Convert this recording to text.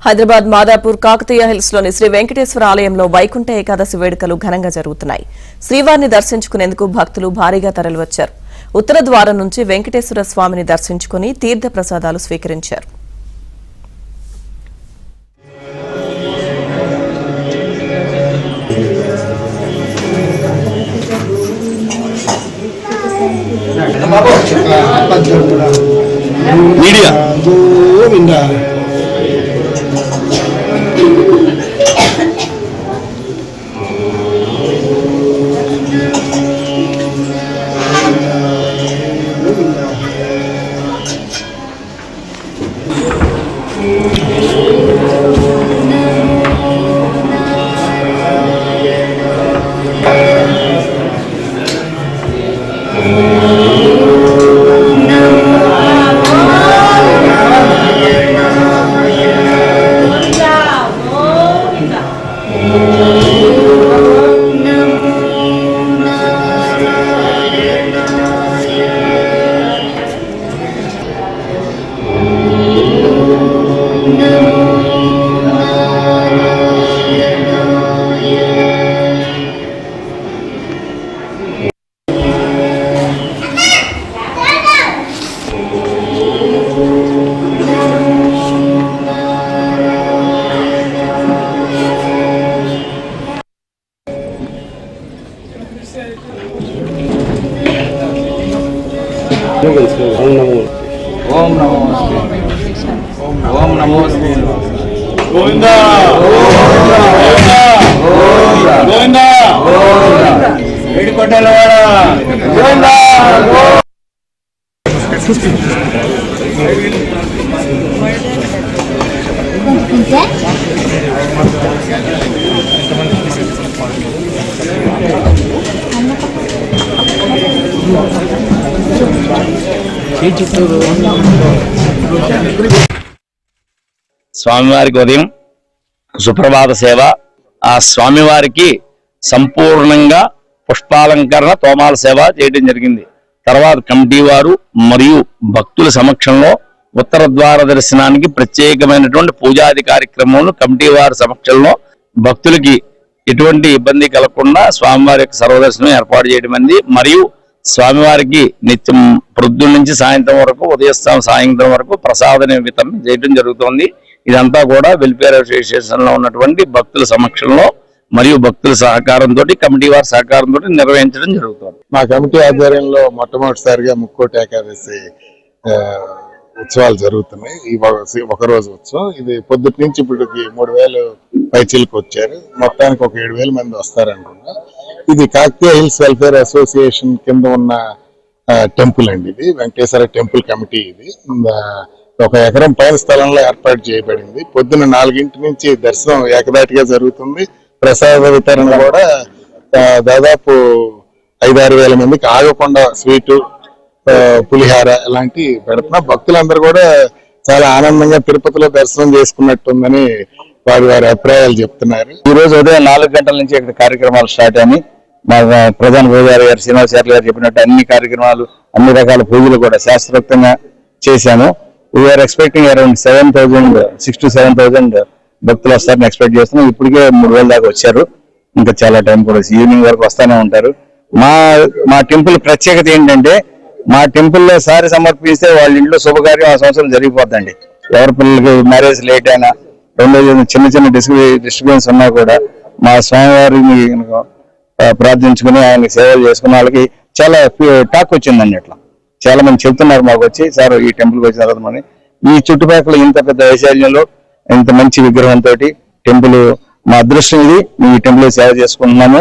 Hyderabad Madhapur Kakatiya hills లోని శ్రీ వెంకటేశ్వర ఆలయంలో వైకుంఠ ఏకాదశి వేడుకలు ఘనంగా జరుగుతున్నాయి. శ్రీవారిని దర్శించుకునేందుకు భక్తులు భారీగా తరలివచ్చారు. ఉత్తర ద్వారం నుంచి వెంకటేశ్వర స్వామిని దర్శించుకుని తీర్థ ప్రసాదాలు స్వీకరించారు. ఓం నమో ఓం నమో గోవిందా గోవిందా ఏడుకొండలవాడ గోవిందా. స్వామివారికి ఉదయం సుప్రభాత సేవ, ఆ స్వామివారికి సంపూర్ణంగా పుష్పాలంకరణ తోమాల సేవ చేయడం జరిగింది. తర్వాత కమిటీ వారు మరియు భక్తుల సమక్షంలో ఉత్తర ద్వార దర్శనానికి ప్రత్యేకమైనటువంటి పూజాది కార్యక్రమాలను కమిటీ వారి సమక్షంలో భక్తులకి ఎటువంటి ఇబ్బంది కలగకుండా స్వామివారి యొక్క సర్వదర్శనం ఏర్పాటు చేయడం అయింది. మరియు స్వామివారికి నిత్యం ప్రొద్దున నుంచి సాయంత్రం వరకు, ఉదయం సాయంత్రం వరకు ప్రసాద నిమిత్తం చేయడం జరుగుతుంది. ఇదంతా కూడా వెల్ఫేర్ అసోసియేషన్ లో ఉన్నటువంటి భక్తుల సమక్షంలో మరియు భక్తుల సహకారంతో, కమిటీ వారి సహకారంతో నిర్వహించడం జరుగుతుంది. మా కమిటీ ఆధ్వర్యంలో మొట్టమొదటిసారిగా ముక్కోటి ఏకాదశి ఉత్సవాలు జరుగుతున్నాయి. ఈ ఒక రోజు ఉత్సవం ఇది పొద్దుటి నుంచి ఇప్పటికి 3000 పైచీలకు వచ్చారు. మొత్తానికి ఒక 7000 మంది వస్తారనుకున్నా. ఇది కాకతీయ హిల్స్ వెల్ఫేర్ అసోసియేషన్ కింద ఉన్న టెంపుల్ అండి. ఇది వెంకటేశ్వర టెంపుల్ కమిటీ. ఇది 1 ఎకరం పైన స్థలంలో ఏర్పాటు చేయబడింది. పొద్దున్న 4 నుంచి దర్శనం ఏకదాటిగా జరుగుతుంది. ప్రసాద వితరణ కూడా దాదాపు 5-6 వేల మందికి ఆగకుండా స్వీటు, పులిహార ఇలాంటి పెడుతున్నా. భక్తులందరూ కూడా చాలా ఆనందంగా తిరుపతిలో దర్శనం చేసుకున్నట్టుందని వారి అభిప్రాయాలు చెప్తున్నారు. ఈ రోజు ఉదయం 4 గంటల నుంచి ఇక్కడ కార్యక్రమాలు స్టార్ట్ అని మా ప్రధాన పూజారి గారు శ్రీనివాసాచార్య గారు చెప్పినట్టు అన్ని కార్యక్రమాలు, అన్ని రకాల పూజలు కూడా శాస్త్రోక్తంగా చేశాము. వీఆర్ ఎక్స్పెక్టింగ్ అరౌండ్ 6,000 to 7,000 భక్తులు వస్తారని ఎక్స్పెక్ట్ చేస్తున్నాం. ఇప్పటికే 3,000 దాకా వచ్చారు. ఇంకా చాలా టైం కూడా ఈవినింగ్ వరకు వస్తూనే ఉంటారు. మా టెంపుల్ ప్రత్యేకత ఏంటంటే, మా టెంపుల్లో సారి సమర్పిస్తే వాళ్ళ ఇంట్లో శుభకార్యం ఆ సంవత్సరం జరిగిపోద్దండి. ఎవరి పిల్లలకి మ్యారేజ్ లేట్ అయినా, చిన్న డిస్టర్బెన్స్ ఉన్నా కూడా మా స్వామివారిని ప్రార్థించుకుని ఆయన సేవలు చేసుకున్న వాళ్ళకి చాలా టాక్ వచ్చిందండి. అట్లా చాలా మంది చెప్తున్నారు మాకు వచ్చి, సార్ ఈ టెంపుల్కి వచ్చిన తర్వాత మరి ఈ చుట్టుపక్కల ఇంత పెద్ద వైశాల్యంలో ఇంత మంచి విగ్రహంతో టెంపుల్, మా అదృష్టం ఇది. ఈ టెంపుల్ సేవ చేసుకుంటున్నాము.